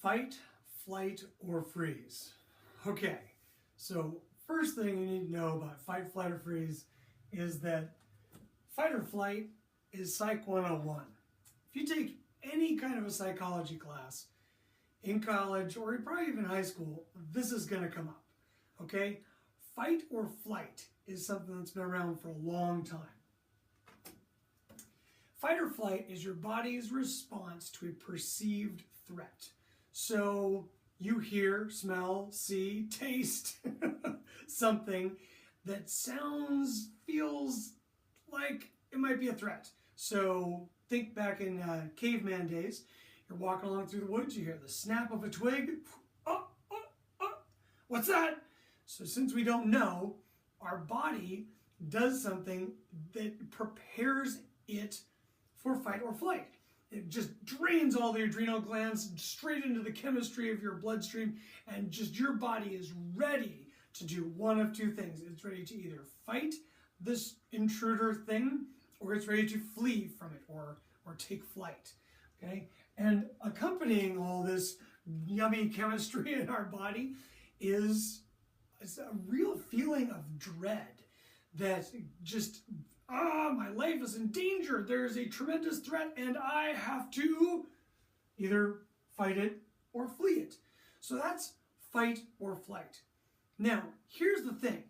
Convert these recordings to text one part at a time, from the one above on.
Fight, flight, or freeze. Okay, so first thing you need to know about fight, flight, or freeze is that fight or flight is Psych 101. If you take any kind of a psychology class in college or probably even high school, this is going to come up. Okay? Fight or flight is something that's been around for a long time. Fight or flight is your body's response to a perceived threat. So you hear, smell, see, taste something that sounds, feels like it might be a threat. So think back in caveman days. You're walking along through the woods, you hear the snap of a twig. Oh, oh, oh. What's that? So since we don't know, our body does something that prepares it for fight or flight. It just drains all the adrenal glands straight into the chemistry of your bloodstream, and just your body is ready to do one of two things. It's ready to either fight this intruder thing, or it's ready to flee from it or take flight. Okay? And accompanying all this yummy chemistry in our body is a real feeling of dread that just, my life is in danger. There's a tremendous threat and I have to either fight it or flee it. So that's fight or flight. Now, here's the thing.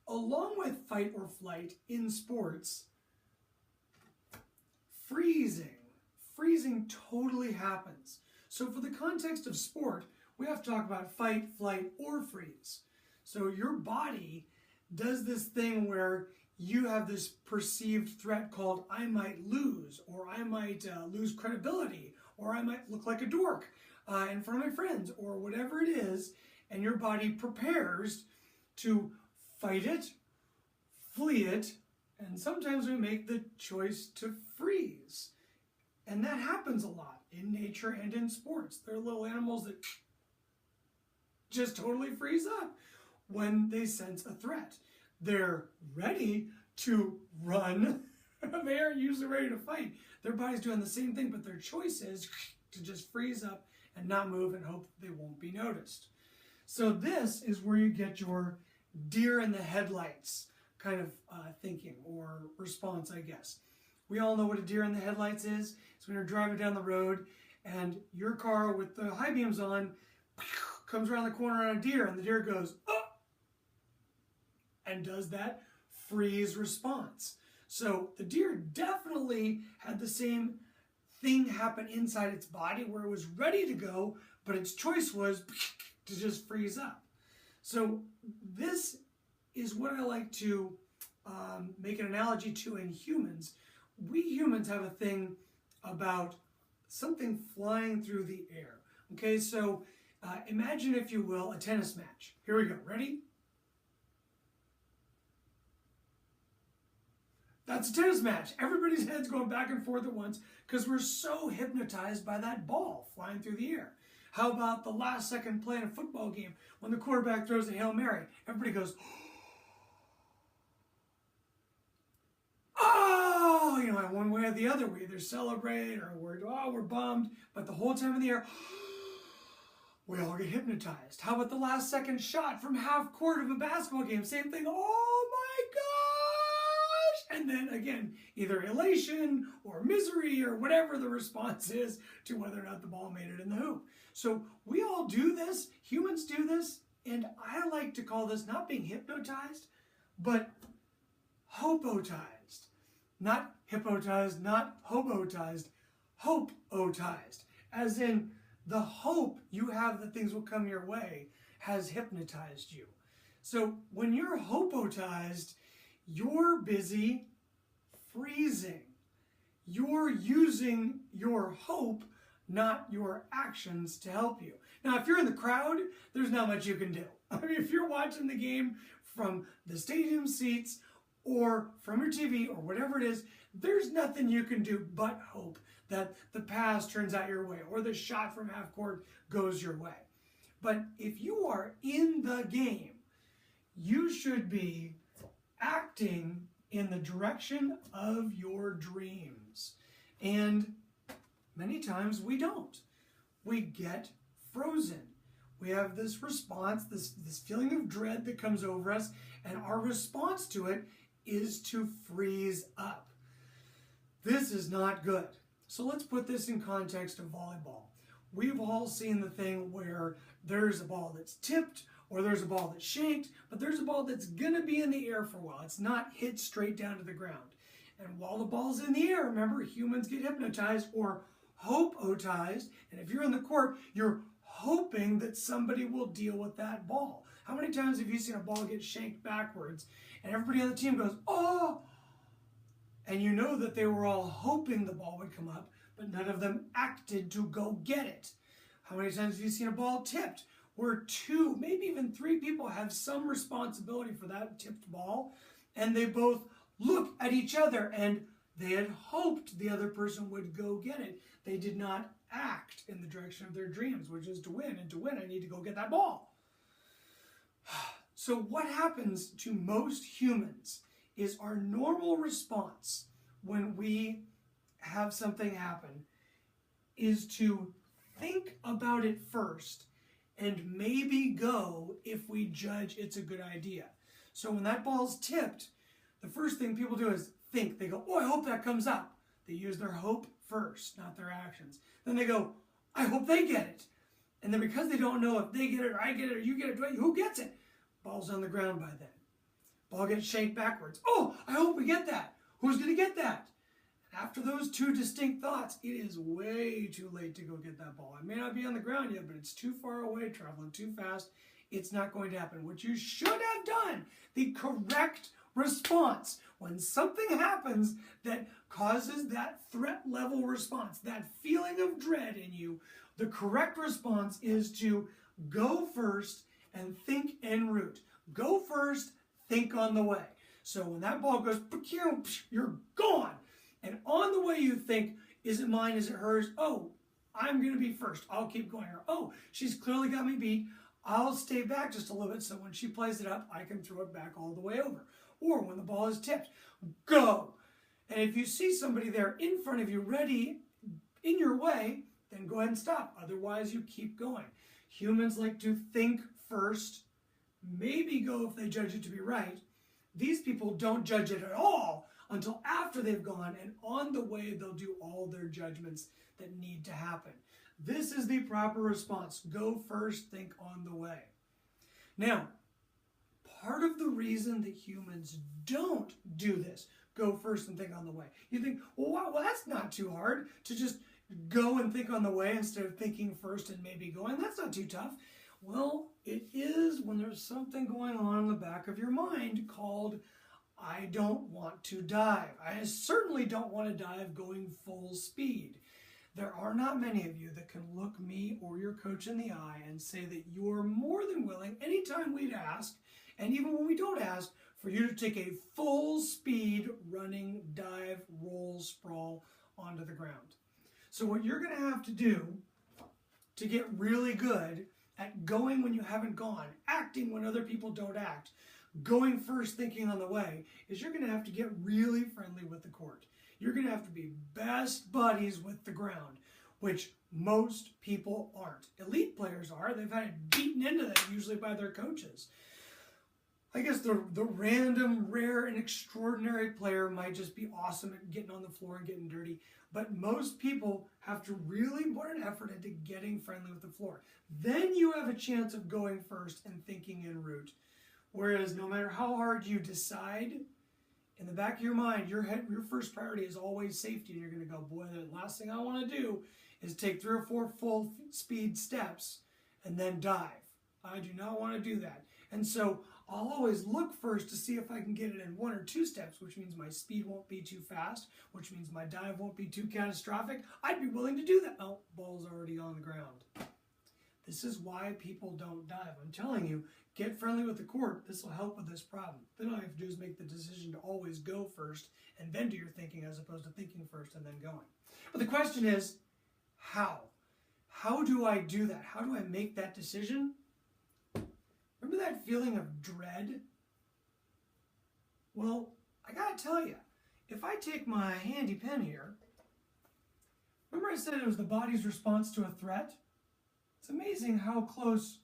Along with fight or flight in sports, freezing totally happens. So for the context of sport, we have to talk about fight, flight, or freeze. So your body does this thing where you have this perceived threat called I might lose, or I might lose credibility, or I might look like a dork in front of my friends, or whatever it is, and your body prepares to fight it, flee it, and sometimes we make the choice to freeze. And that happens a lot in nature and in sports. There are little animals that just totally freeze up when they sense a threat. They're ready to run. They aren't usually ready to fight. Their body's doing the same thing, but their choice is to just freeze up and not move and hope they won't be noticed. So this is where you get your deer in the headlights kind of thinking or response, I guess. We all know what a deer in the headlights is. It's when you're driving down the road and your car with the high beams on comes around the corner on a deer, and the deer goes, oh, and does that freeze response. So the deer definitely had the same thing happen inside its body where it was ready to go, but its choice was to just freeze up. So this is what I like to make an analogy to in humans. We humans have a thing about something flying through the air. Okay, so imagine, if you will, a tennis match. Here we go. Ready? That's a tennis match. Everybody's head's going back and forth at once because we're so hypnotized by that ball flying through the air. How about the last second play in a football game when the quarterback throws a Hail Mary? Everybody goes, oh, one way or the other. We either celebrate or we're bummed. But the whole time in the air, we all get hypnotized. How about the last second shot from half court of a basketball game? Same thing. Oh my gosh! And then again, either elation or misery or whatever the response is to whether or not the ball made it in the hoop. So we all do this. Humans do this. And I like to call this not being hypnotized, but hopotized. Not hypnotized, not hobotized, hope-otized. As in, the hope you have that things will come your way has hypnotized you. So when you're hopotized, you're busy freezing. You're using your hope, not your actions, to help you. Now, if you're in the crowd, there's not much you can do. I mean, if you're watching the game from the stadium seats or from your TV or whatever it is, there's nothing you can do but hope that the pass turns out your way or the shot from half court goes your way. But if you are in the game, you should be acting in the direction of your dreams. And many times we don't. We get frozen. We have this response, this feeling of dread that comes over us, and our response to it is to freeze up. This is not good. So let's put this in context of volleyball. We've all seen the thing where there's a ball that's tipped, or there's a ball that's shanked, but there's a ball that's going to be in the air for a while. It's not hit straight down to the ground. And while the ball's in the air, remember, humans get hypnotized or hope-otized. And if you're in the court, you're hoping that somebody will deal with that ball. How many times have you seen a ball get shanked backwards and everybody on the team goes, oh, and you know that they were all hoping the ball would come up, but none of them acted to go get it? How many times have you seen a ball tipped where 2, maybe even 3 people have some responsibility for that tipped ball, and they both look at each other and they had hoped the other person would go get it. They did not act in the direction of their dreams, which is to win, and to win I need to go get that ball. So what happens to most humans is our normal response when we have something happen is to think about it first and maybe go if we judge it's a good idea. So when that ball's tipped, the first thing people do is think. They go, oh, I hope that comes up. They use their hope first, not their actions. Then they go, I hope they get it. And then because they don't know if they get it or I get it or you get it, who gets it? Ball's on the ground by then. Ball gets shanked backwards. Oh, I hope we get that. Who's going to get that? After those 2 distinct thoughts, it is way too late to go get that ball. It may not be on the ground yet, but it's too far away, traveling too fast. It's not going to happen. What you should have done, the correct response, when something happens that causes that threat level response, that feeling of dread in you, the correct response is to go first and think en route. Go first, think on the way. So when that ball goes, you're gone. And on the way you think, is it mine, is it hers? Oh, I'm going to be first. I'll keep going. Or, oh, she's clearly got me beat. I'll stay back just a little bit so when she plays it up, I can throw it back all the way over. Or when the ball is tipped, go. And if you see somebody there in front of you ready in your way, then go ahead and stop. Otherwise, you keep going. Humans like to think first, maybe go if they judge it to be right. These people don't judge it at all until after they've gone, and on the way, they'll do all their judgments that need to happen. This is the proper response. Go first, think on the way. Now, part of the reason that humans don't do this, go first and think on the way. You think, well, wow, that's not too hard to just go and think on the way instead of thinking first and maybe going. That's not too tough. Well, it is when there's something going on in the back of your mind called, I don't want to dive. I certainly don't want to dive going full speed. There are not many of you that can look me or your coach in the eye and say that you're more than willing, anytime we'd ask, and even when we don't ask, for you to take a full speed running dive, roll, sprawl onto the ground. So what you're going to have to do to get really good at going when you haven't gone, acting when other people don't act, going first, thinking on the way, is you're going to have to get really friendly with the court. You're going to have to be best buddies with the ground, which most people aren't. Elite players are. They've had it beaten into them, usually by their coaches. I guess the random, rare, and extraordinary player might just be awesome at getting on the floor and getting dirty. But most people have to really put an effort into getting friendly with the floor. Then you have a chance of going first and thinking en route. Whereas no matter how hard you decide, in the back of your mind, your first priority is always safety. And you're going to go, boy, the last thing I want to do is take 3 or 4 full speed steps and then dive. I do not want to do that. And so I'll always look first to see if I can get it in 1 or 2 steps, which means my speed won't be too fast, which means my dive won't be too catastrophic. I'd be willing to do that. Oh, ball's already on the ground. This is why people don't dive. I'm telling you, get friendly with the court. This will help with this problem. Then all you have to do is make the decision to always go first and then do your thinking as opposed to thinking first and then going. But the question is, how? How do I do that? How do I make that decision? Remember that feeling of dread? Well, I gotta tell you, if I take my handy pen here, remember I said it was the body's response to a threat? It's amazing how close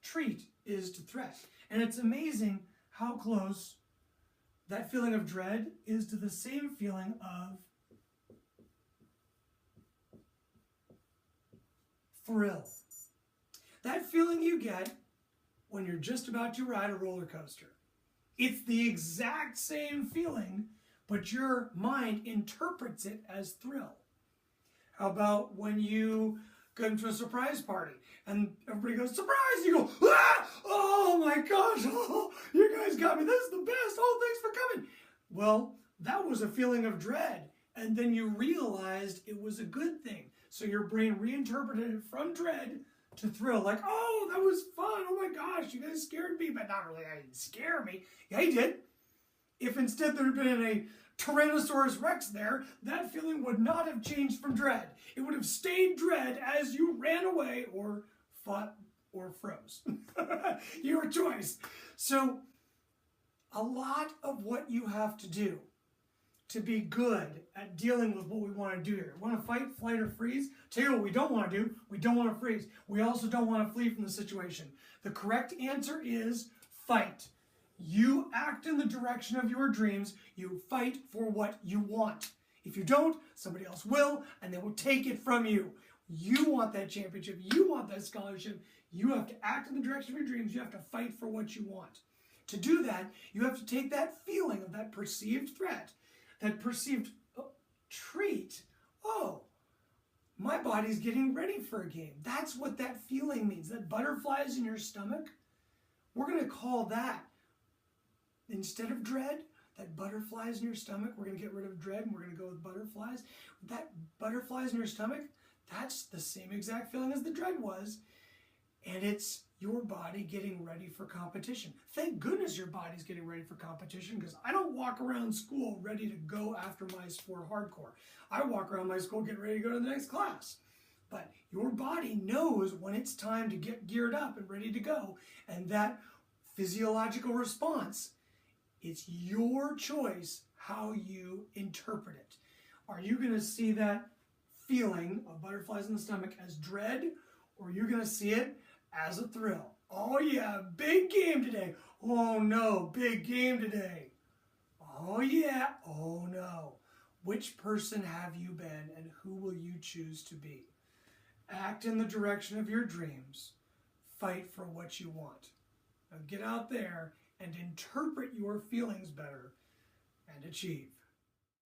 treat is to threat. And it's amazing how close that feeling of dread is to the same feeling of thrill. That feeling you get when you're just about to ride a roller coaster. It's the exact same feeling, but your mind interprets it as thrill. How about when you go into a surprise party and everybody goes, surprise! You go, ah! Oh my gosh, oh, you guys got me, this is the best, oh, thanks for coming. Well, that was a feeling of dread, and then you realized it was a good thing. So your brain reinterpreted it from dread to thrill, like, oh, that was fun, oh my gosh, you guys scared me, but not really, I didn't scare me. Yeah, you did. If instead there had been a Tyrannosaurus Rex there, that feeling would not have changed from dread. It would have stayed dread as you ran away or fought or froze. Your choice. So a lot of what you have to do to be good at dealing with what we want to do here. Want to fight, flight, or freeze? Tell you what we don't want to do. We don't want to freeze. We also don't want to flee from the situation. The correct answer is fight. You act in the direction of your dreams. You fight for what you want. If you don't, somebody else will, and they will take it from you. You want that championship. You want that scholarship. You have to act in the direction of your dreams. You have to fight for what you want. To do that, you have to take that feeling of that perceived threat, that perceived treat. Oh, my body's getting ready for a game. That's what that feeling means. That butterflies in your stomach, we're going to call that, instead of dread, that butterflies in your stomach, we're going to get rid of dread and we're going to go with butterflies. That butterflies in your stomach, that's the same exact feeling as the dread was. And it's your body getting ready for competition. Thank goodness your body's getting ready for competition, because I don't walk around school ready to go after my sport hardcore. I walk around my school getting ready to go to the next class. But your body knows when it's time to get geared up and ready to go. And that physiological response, it's your choice how you interpret it. Are you going to see that feeling of butterflies in the stomach as dread, or are you going to see it as a thrill? Oh yeah, big game today. Oh no, big game today. Oh yeah, oh no. Which person have you been, and who will you choose to be? Act in the direction of your dreams. Fight for what you want. Now get out there and interpret your feelings better and achieve.